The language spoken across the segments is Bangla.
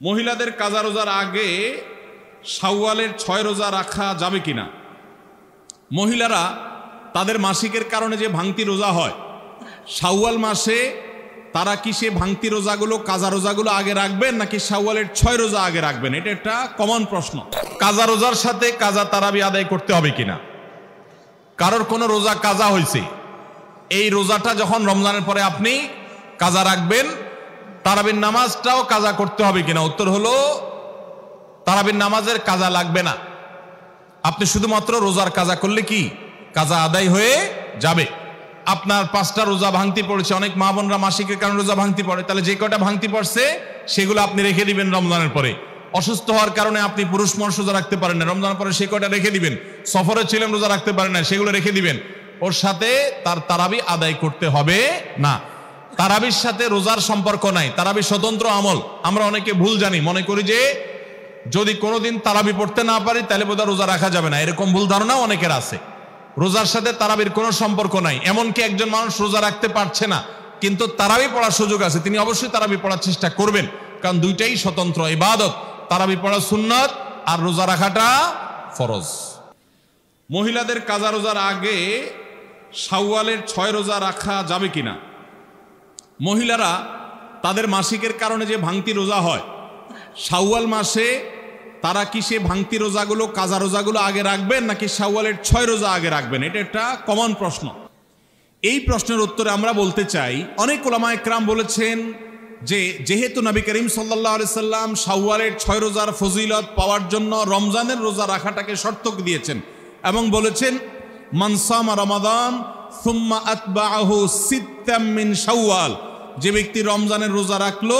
মহিলাদের কাজা রোজার আগে শাওয়ালের 6 রোজা রাখা যাবে কিনা? মহিলারা তাদের মাসিকের কারণে যে ভাঙতি রোজা হয় শাওয়াল মাসে তারা কি সে ভাঙতি রোজাগুলো কাজা রোজাগুলো আগে রাখবেন নাকি শাওয়ালের 6 রোজা আগে রাখবেন? এটা একটা কমন প্রশ্ন। কাজা রোজার সাথে কাজা তারাবি আদায় করতে হবে কিনা? কারোর কোনো রোজা কাজা হয়েছে, এই রোজাটা যখন রমজানের পরে আপনি কাজা রাখবেন, তারাবির নামাজটাও কাজা করতে হবে কিনা? উত্তর হলো তারাবির নামাজের কাজা লাগবে না। আপনি শুধুমাত্র রোজার কাজা করলে কি কাজা আদায় হয়ে যাবে। আপনার 5টা রোজা ভাঙতি পড়েছে, অনেক মা বোনরা মাসিকের কারণে রোজা ভাঙতি পড়ে, তাহলে যে কটা ভাঙতি পড়ছে সেগুলো আপনি রেখে দিবেন রমজানের পরে। অসুস্থ হওয়ার কারণে আপনি পুরুষ মানুষ রোজা রাখতে পারেন না, রমজানের পরে সে কটা রেখে দিবেন। সফরে ছিলেন রোজা রাখতে পারেন না, সেগুলো রেখে দিবেন। ওর সাথে তার তারাবি আদায় করতে হবে না। তারাবির সাথে রোজার সম্পর্ক নাই, তারাবি স্বতন্ত্র আমল। আমরা অনেকে ভুল জানি, মনে করি যে যদি কোনোদিন তারাবি পড়তে না পারি তাহলে বোধহয় রোজা রাখা যাবে না, এরকম ভুল ধারণা অনেকের আছে। রোজার সাথে তারাবির কোনো সম্পর্ক নাই। এমনকি একজন মানুষ রোজা রাখতে পারছে না কিন্তু তারাবি পড়ার সুযোগ আছে, তিনি অবশ্যই তারাবি পড়ার চেষ্টা করবেন, কারণ দুইটাই স্বতন্ত্র ইবাদত। তারাবি পড়া সুন্নাত আর রোজা রাখাটা ফরজ। মহিলাদের কাজা রোজার আগে শাওয়ালের 6 রোজা রাখা যাবে কিনা? মহিলারা তাদের মাসিকের কারণে যে ভাঙতি রোজা হয় শাওয়াল মাসে তারা কি সে ভাঙতি রোজাগুলো কাজা রোজাগুলো আগে রাখবেন নাকি শাওয়ালের 6 রোজা আগে রাখবেন? এটা একটা কমন প্রশ্ন। এই প্রশ্নের উত্তরে আমরা বলতে চাই, অনেক উলামা ইকরাম বলেছেন যে যেহেতু নবী করিম সাল্লাল্লাহু আলাইহি সাল্লাম শাওয়ালের 6 রোজার ফজিলত পাওয়ার জন্য রমজানের রোজা রাখাটাকে শর্ত দিয়েছেন এবং বলেছেন মান সামা রমাদান সুম্মা আতবাআহু সিত্তাম মিন শাওয়াল, যে ব্যক্তি রমজানের রোজা রাখলো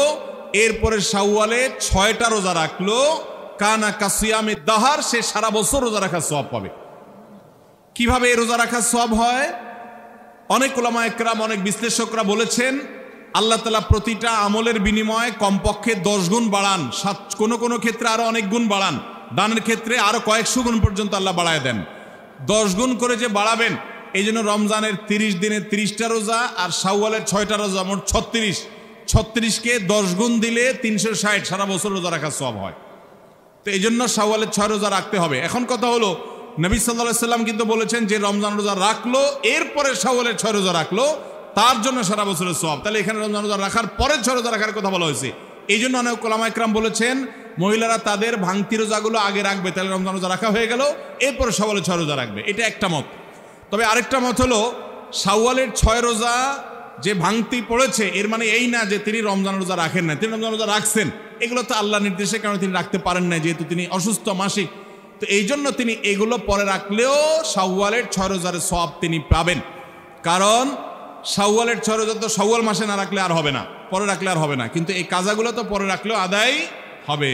এরপরে শাওয়ালে 6টা রোজা রাখলো, কানা কাসিয়ামে দাহার, সে সারা বছর রোজা রাখার সওয়াব পাবে। কিভাবে এই রোজা রাখার সওয়াব হয়? অনেক উলামা ইকরাম, অনেক বিশ্লেষকরা বলেছেন আল্লাহ তাআলা প্রতিটা আমলের বিনিময়ে কমপক্ষে 10 গুণ বাড়ান, কোনো কোনো ক্ষেত্রে আরো অনেক গুণ বাড়ান, দানের ক্ষেত্রে আরো কয়েকশো গুণ পর্যন্ত আল্লাহ বাড়ায় দেন। 10 গুণ করে যে বাড়াবেন, এই জন্য রমজানের 30 দিনে 30টা রোজা আর শাওয়ালের 6টা রোজা, মোট 36কে 10 গুণ দিলে 360, সারা বছর রোজা রাখার সওয়াব হয়। তো এই জন্য শাওয়ালের 6 রোজা রাখতে হবে। এখন কথা হলো, নবী সাল্লাল্লাহু আলাইহি সাল্লাম কিন্তু বলেছেন যে রমজান রোজা রাখলো এরপরে শাওয়ালের 6 রোজা রাখলো, তার জন্য সারা বছরের সওয়াব। তাহলে এখানে রমজান রোজা রাখার পরে 6 রোজা রাখার কথা বলা হয়েছে। এই জন্য অনেক উলামা ইকরাম বলেছেন মহিলারা তাদের ভাঙতি রোজাগুলো আগে রাখবে, তাহলে রমজান রোজা রাখা হয়ে গেল, এরপরে শাওয়ালের 6 রোজা রাখবে। এটা একটা মত। তবে আরেকটা মত হলো শাওয়ালের 6 রোজা যে ভাঙতি পড়েছে এর মানে এই না যে তিনি রমজান রোজা রাখেন না, তিনি রমজান রোজা রাখছেন। এগুলো তো আল্লাহর নির্দেশের কারণে তিনি রাখতে পারেন না, যেহেতু তিনি অসুস্থ মাসিক। তো এই জন্য তিনি এগুলো পরে রাখলেও শাওয়ালের 6 রোজার সওয়াব তিনি পাবেন। কারণ শাওয়ালের 6 রোজা তো শাওয়াল মাসে না রাখলে আর হবে না, পরে রাখলে আর হবে না, কিন্তু এই কাজাগুলো তো পরে রাখলেও আদায় হবে।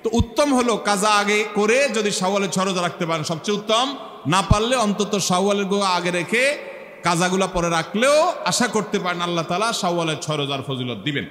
তো উত্তম হলো কাজা আগে করে যদি শাওয়ালের 6 রোজা রাখতে পারেন সবচেয়ে উত্তম, না পারলে অন্তত শাওয়ালের আগে রেখে কাজাগুলা পরে রাখলেও আশা করতে পারেন আল্লাহ তাআলা শাওয়ালের 6 রোজার ফজিলত দিবেন।